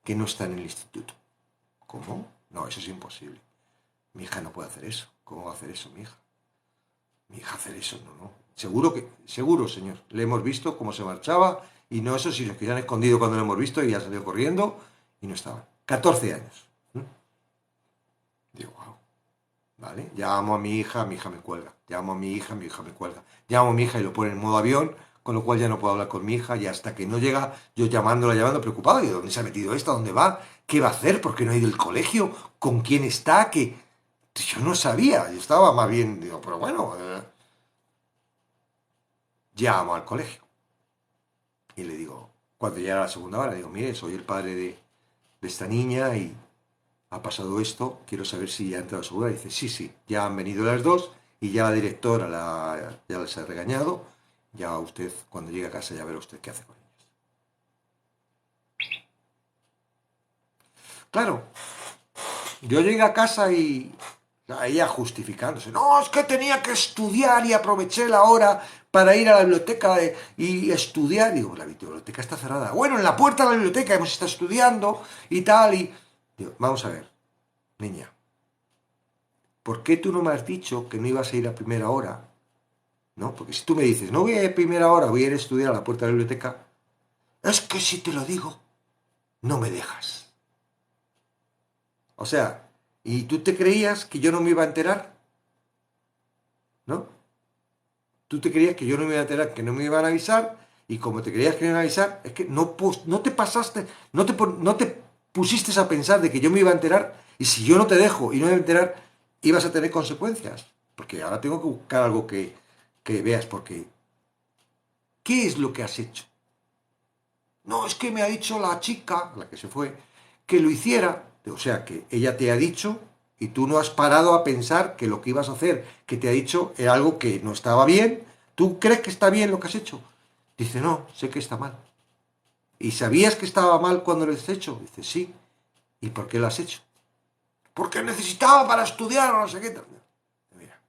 que no está en el instituto. ¿Cómo? No, eso es imposible. Mi hija no puede hacer eso. ¿Cómo va a hacer eso mi hija? Mi hija hacer eso, no. Seguro, señor. Le hemos visto cómo se marchaba y no eso, si los que se han escondido cuando lo hemos visto y ya salió corriendo y no estaba. 14 años. Digo, wow. ¿Vale? Llamo a mi hija me cuelga. Llamo a mi hija me cuelga. Llamo a mi hija y lo pone en modo avión, con lo cual ya no puedo hablar con mi hija y hasta que no llega, yo llamando, preocupado. ¿Y dónde se ha metido esta? ¿Dónde va? ¿Qué va a hacer? ¿Por qué no ha ido al colegio? ¿Con quién está? Que yo no sabía. Yo estaba más bien, digo, pero bueno, llamo al colegio. Y le digo, cuando llega la segunda hora, digo, mire, soy el padre de esta niña y ha pasado esto, quiero saber si ya ha entrado a segura. Y dice, sí, ya han venido las dos y ya la directora ya les ha regañado. Ya usted, cuando llegue a casa, ya verá usted qué hace con ellas. Claro, yo llegué a casa y ella justificándose. No, es que tenía que estudiar y aproveché la hora para ir a la biblioteca y estudiar. Digo, la biblioteca está cerrada. Bueno, en la puerta de la biblioteca hemos estado estudiando y tal. Y digo, vamos a ver, niña, ¿por qué tú no me has dicho que no ibas a ir a primera hora? ¿No? Porque si tú me dices, no voy a ir a primera hora, voy a ir a estudiar a la puerta de la biblioteca, es que si te lo digo, no me dejas. O sea, ¿y tú te creías que yo no me iba a enterar? ¿No? Tú te creías que yo no me iba a enterar, que no me iban a avisar, y como te creías que me iban a avisar, es que no te pasaste, no te pusiste a pensar de que yo me iba a enterar, y si yo no te dejo y no me voy a enterar, ibas a tener consecuencias. Porque ahora tengo que buscar algo que veas, porque ¿qué es lo que has hecho? No, es que me ha dicho la chica, la que se fue, que lo hiciera. O sea, que ella te ha dicho y tú no has parado a pensar que lo que ibas a hacer, que te ha dicho, era algo que no estaba bien. ¿Tú crees que está bien lo que has hecho? Dice, no, sé que está mal. ¿Y sabías que estaba mal cuando lo has hecho? Dice, sí. ¿Y por qué lo has hecho? Porque necesitaba para estudiar o no sé qué. Mira,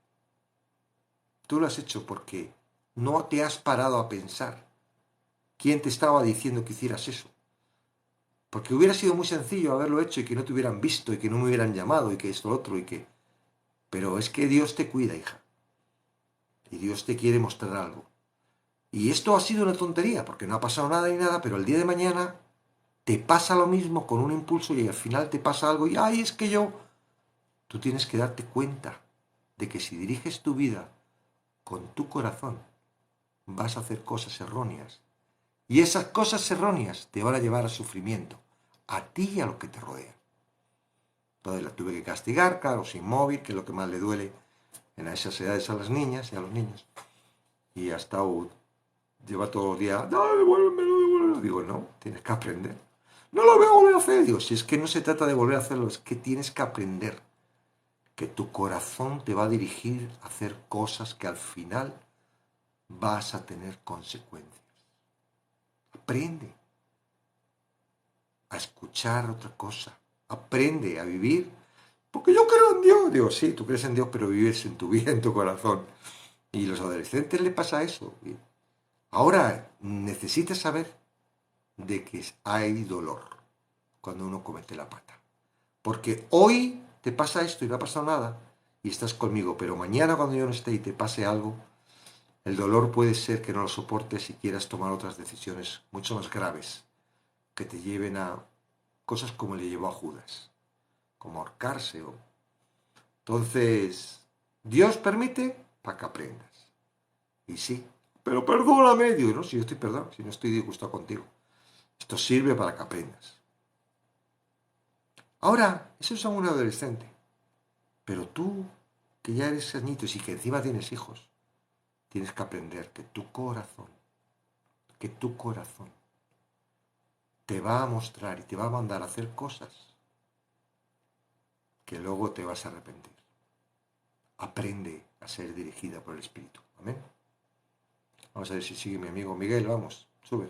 tú lo has hecho porque no te has parado a pensar quién te estaba diciendo que hicieras eso. Porque hubiera sido muy sencillo haberlo hecho y que no te hubieran visto y que no me hubieran llamado y que esto, otro y que... Pero es que Dios te cuida, hija. Y Dios te quiere mostrar algo. Y esto ha sido una tontería, porque no ha pasado nada ni nada, pero el día de mañana te pasa lo mismo con un impulso y al final te pasa algo y, ay, es que yo... Tú tienes que darte cuenta de que si diriges tu vida con tu corazón, vas a hacer cosas erróneas. Y esas cosas erróneas te van a llevar a sufrimiento, a ti y a lo que te rodea. Entonces la tuve que castigar, claro, sin móvil, que es lo que más le duele en esas edades a las niñas y a los niños. Y ha estado, lleva todos los días, no, devuélvemelo. Digo, no, tienes que aprender. No lo voy a volver a hacer. Digo, si es que no se trata de volver a hacerlo, es que tienes que aprender. Que tu corazón te va a dirigir a hacer cosas que al final vas a tener consecuencias. Aprende a escuchar otra cosa. Aprende a vivir. Porque yo creo en Dios. Digo, sí, tú crees en Dios, pero vives en tu vida, en tu corazón. Y a los adolescentes les pasa eso. Ahora necesitas saber de que hay dolor cuando uno comete la pata. Porque hoy te pasa esto y no ha pasado nada y estás conmigo, pero mañana cuando yo no esté y te pase algo, el dolor puede ser que no lo soportes y quieras tomar otras decisiones mucho más graves que te lleven a cosas como le llevó a Judas, como ahorcarse. Entonces, Dios permite para que aprendas. Y sí, pero perdóname, digo, no, si yo estoy perdonado, si no estoy disgustado contigo. Esto sirve para que aprendas. Ahora, eso es a un adolescente. Pero tú, que ya eres añitos y que encima tienes hijos, tienes que aprender que tu corazón que tu corazón te va a mostrar y te va a mandar a hacer cosas que luego te vas a arrepentir. Aprende a ser dirigida por el Espíritu. Amén. Vamos a ver si sigue mi amigo Miguel. Vamos, sube.